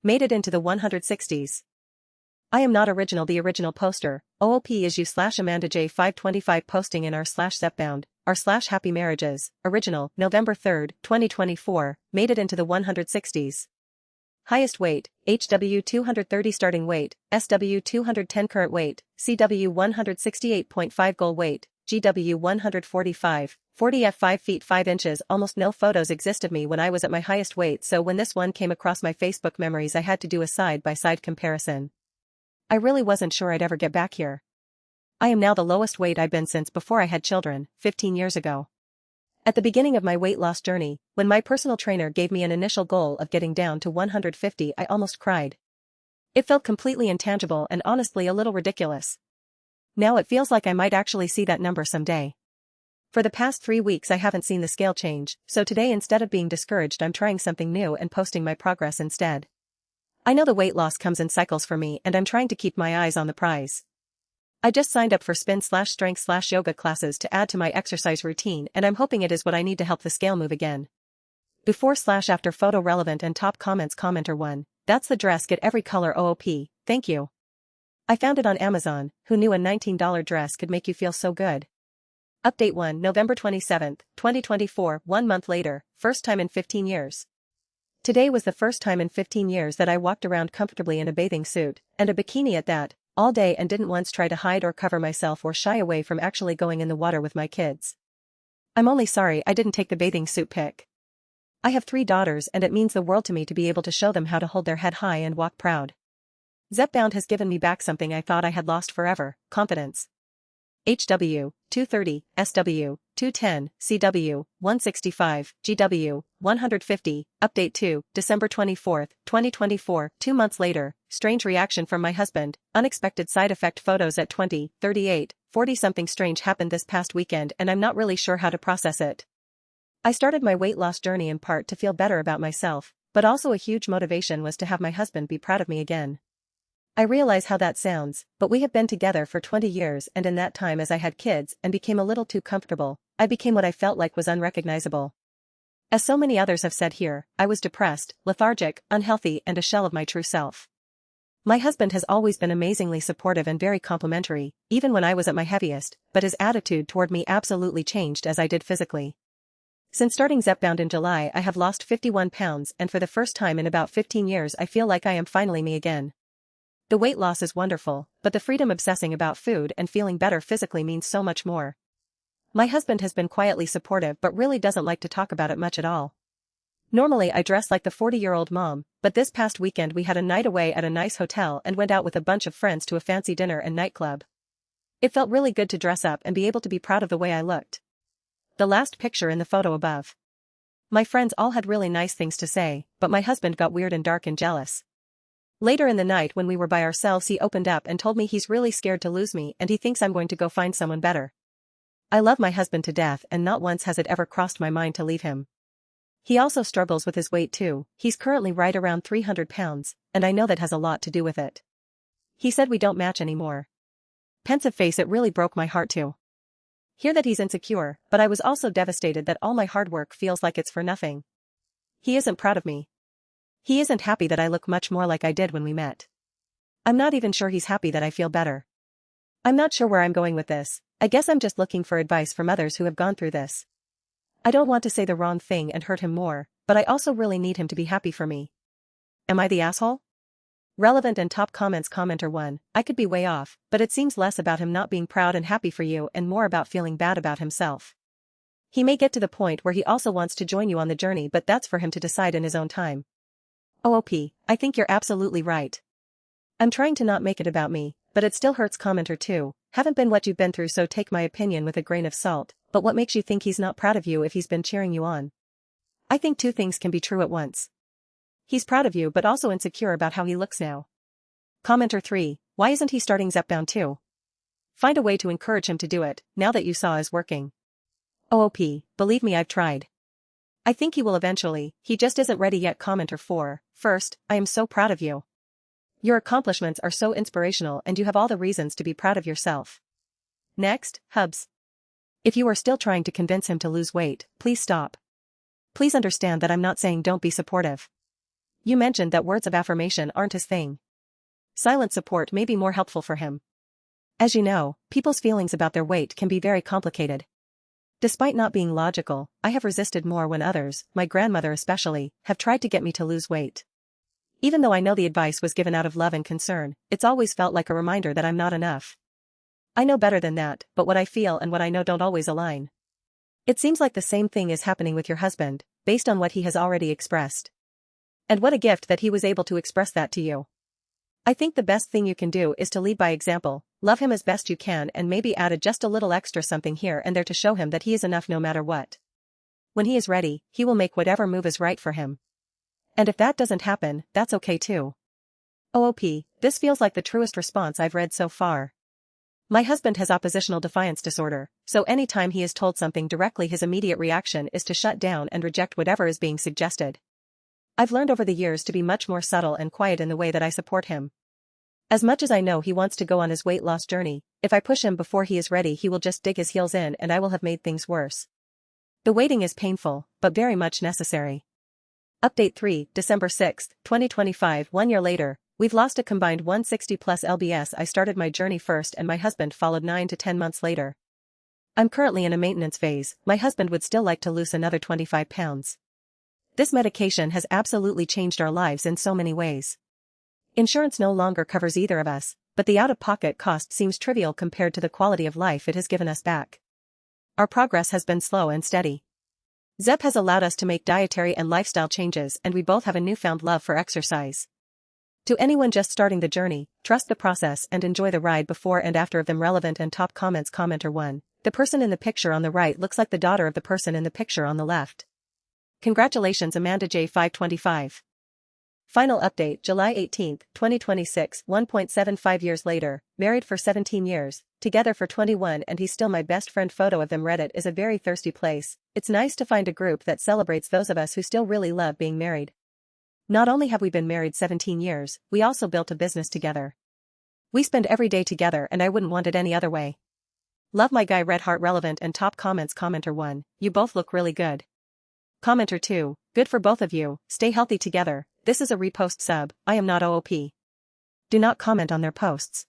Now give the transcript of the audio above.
Made it into the 160s. I am not original. The original poster, OOP is you/Amanda J 525 posting in r/Zepbound, r/Happy Marriages, original, November 3, 2024, made it into the 160s. Highest weight, HW 230 starting weight, SW 210 current weight, CW 168.5 goal weight, GW 145, 40 F 5 feet 5 inches. Almost no photos exist of me when I was at my highest weight, so when this one came across my Facebook memories I had to do a side-by-side comparison. I really wasn't sure I'd ever get back here. I am now the lowest weight I've been since before I had children, 15 years ago. At the beginning of my weight loss journey, when my personal trainer gave me an initial goal of getting down to 150, I almost cried. It felt completely intangible and honestly a little ridiculous. Now it feels like I might actually see that number someday. For the past 3 weeks I haven't seen the scale change, so today instead of being discouraged I'm trying something new and posting my progress instead. I know the weight loss comes in cycles for me and I'm trying to keep my eyes on the prize. I just signed up for spin/strength/yoga classes to add to my exercise routine and I'm hoping it is what I need to help the scale move again. Before/after photo relevant and top comments. Commenter 1, that's the dress, get every color OOP, thank you. I found it on Amazon. Who knew a $19 dress could make you feel so good? Update 1, November 27, 2024, 1 month later, first time in 15 years. Today was the first time in 15 years that I walked around comfortably in a bathing suit, and a bikini at that, all day and didn't once try to hide or cover myself or shy away from actually going in the water with my kids. I'm only sorry I didn't take the bathing suit pic. I have 3 daughters and it means the world to me to be able to show them how to hold their head high and walk proud. Zepbound has given me back something I thought I had lost forever, confidence. HW, 230, SW, 210, CW, 165, GW, 150, Update 2, December 24, 2024, 2 months later, strange reaction from my husband, unexpected side effect photos at 20, 38, 40. Something strange happened this past weekend and I'm not really sure how to process it. I started my weight loss journey in part to feel better about myself, but also a huge motivation was to have my husband be proud of me again. I realize how that sounds, but we have been together for 20 years and in that time as I had kids and became a little too comfortable, I became what I felt like was unrecognizable. As so many others have said here, I was depressed, lethargic, unhealthy and a shell of my true self. My husband has always been amazingly supportive and very complimentary, even when I was at my heaviest, but his attitude toward me absolutely changed as I did physically. Since starting Zepbound in July I have lost 51 pounds and for the first time in about 15 years I feel like I am finally me again. The weight loss is wonderful, but the freedom obsessing about food and feeling better physically means so much more. My husband has been quietly supportive but really doesn't like to talk about it much at all. Normally I dress like the 40-year-old mom, but this past weekend we had a night away at a nice hotel and went out with a bunch of friends to a fancy dinner and nightclub. It felt really good to dress up and be able to be proud of the way I looked. The last picture in the photo above. My friends all had really nice things to say, but my husband got weird and dark and jealous. Later in the night when we were by ourselves he opened up and told me he's really scared to lose me and he thinks I'm going to go find someone better. I love my husband to death and not once has it ever crossed my mind to leave him. He also struggles with his weight too. He's currently right around 300 pounds, and I know that has a lot to do with it. He said we don't match anymore. Pensive face, it really broke my heart to hear that he's insecure, but I was also devastated that all my hard work feels like it's for nothing. He isn't proud of me. He isn't happy that I look much more like I did when we met. I'm not even sure he's happy that I feel better. I'm not sure where I'm going with this. I guess I'm just looking for advice from others who have gone through this. I don't want to say the wrong thing and hurt him more, but I also really need him to be happy for me. Am I the asshole? Relevant and top comments. Commenter 1, I could be way off, but it seems less about him not being proud and happy for you and more about feeling bad about himself. He may get to the point where he also wants to join you on the journey, but that's for him to decide in his own time. OOP, I think you're absolutely right. I'm trying to not make it about me, but it still hurts. Commenter 2, haven't been what you've been through, so take my opinion with a grain of salt, but what makes you think he's not proud of you if he's been cheering you on? I think 2 things can be true at once. He's proud of you but also insecure about how he looks now. Commenter 3, why isn't he starting Zepbound too? Find a way to encourage him to do it, now that you saw is working. OOP, believe me, I've tried. I think he will eventually, he just isn't ready yet. Commenter 4, first, I am so proud of you. Your accomplishments are so inspirational and you have all the reasons to be proud of yourself. Next, Hubs. If you are still trying to convince him to lose weight, please stop. Please understand that I'm not saying don't be supportive. You mentioned that words of affirmation aren't his thing. Silent support may be more helpful for him. As you know, people's feelings about their weight can be very complicated. Despite not being logical, I have resisted more when others, my grandmother especially, have tried to get me to lose weight. Even though I know the advice was given out of love and concern, it's always felt like a reminder that I'm not enough. I know better than that, but what I feel and what I know don't always align. It seems like the same thing is happening with your husband, based on what he has already expressed. And what a gift that he was able to express that to you. I think the best thing you can do is to lead by example, love him as best you can and maybe add just a little extra something here and there to show him that he is enough no matter what. When he is ready, he will make whatever move is right for him. And if that doesn't happen, that's okay too. OOP, this feels like the truest response I've read so far. My husband has oppositional defiance disorder, so anytime he is told something directly his immediate reaction is to shut down and reject whatever is being suggested. I've learned over the years to be much more subtle and quiet in the way that I support him. As much as I know he wants to go on his weight loss journey, if I push him before he is ready he will just dig his heels in and I will have made things worse. The waiting is painful, but very much necessary. Update 3, December 6, 2025. 1 year later, we've lost a combined 160 plus lbs. I started my journey first and my husband followed 9 to 10 months later. I'm currently in a maintenance phase. My husband would still like to lose another 25 pounds. This medication has absolutely changed our lives in so many ways. Insurance no longer covers either of us, but the out-of-pocket cost seems trivial compared to the quality of life it has given us back. Our progress has been slow and steady. Zep has allowed us to make dietary and lifestyle changes and we both have a newfound love for exercise. To anyone just starting the journey, trust the process and enjoy the ride before and after of them. Relevant and top comments. Commenter 1. The person in the picture on the right looks like the daughter of the person in the picture on the left. Congratulations Amanda J 525. Final update July 18, 2026. 1.75 years later, married for 17 years, together for 21 and he's still my best friend. Photo of them. Reddit is a very thirsty place. It's nice to find a group that celebrates those of us who still really love being married. Not only have we been married 17 years, we also built a business together. We spend every day together and I wouldn't want it any other way. Love my guy. Red heart. Relevant and top comments. Commenter 1. You both look really good. Commenter 2. Good for both of you, stay healthy together. This is a repost sub, I am not OOP. Do not comment on their posts.